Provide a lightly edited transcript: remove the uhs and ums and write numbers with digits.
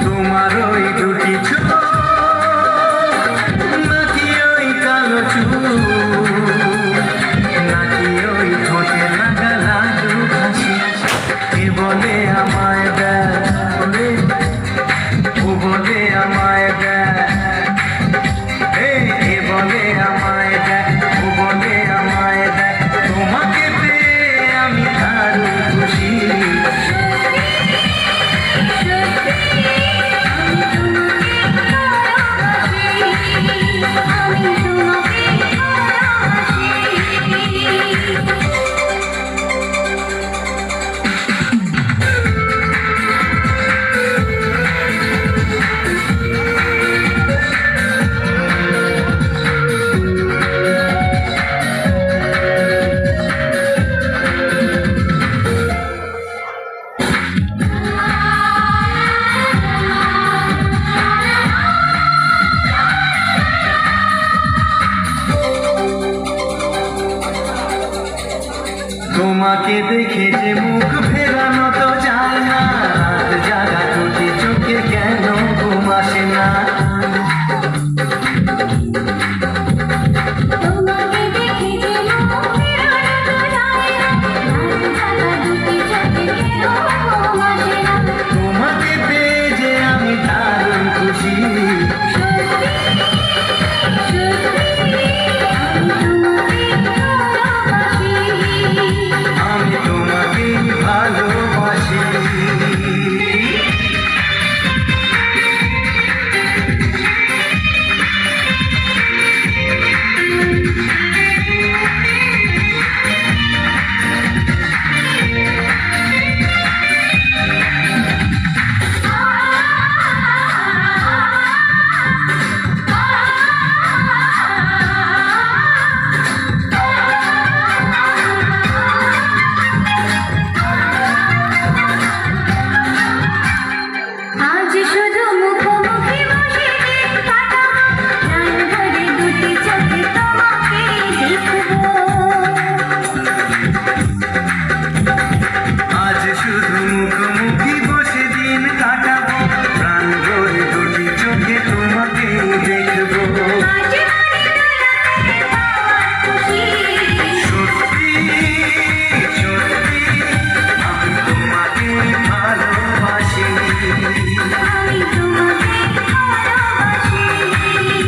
তোমার ওই দুটি চোখ নাকি ওই কালো চুল নাকি ওই ঠোঁটে লাগা লাড্ডু হাসি এ বলে আমায় বলে ও বলে আমায় এ বলে আমায় ও বলে আমায় তোমাকে পেয়ে আমি আরো খুশি তোমাকে দেখে যে মুখ ফেরানো তো যায় না রাত জাগা দুটি চোখে কেন ঘুম আসে না তোমাকে পেয়ে যে আমি দারুণ খুশি আমি তোমাকে ভালোবাসি।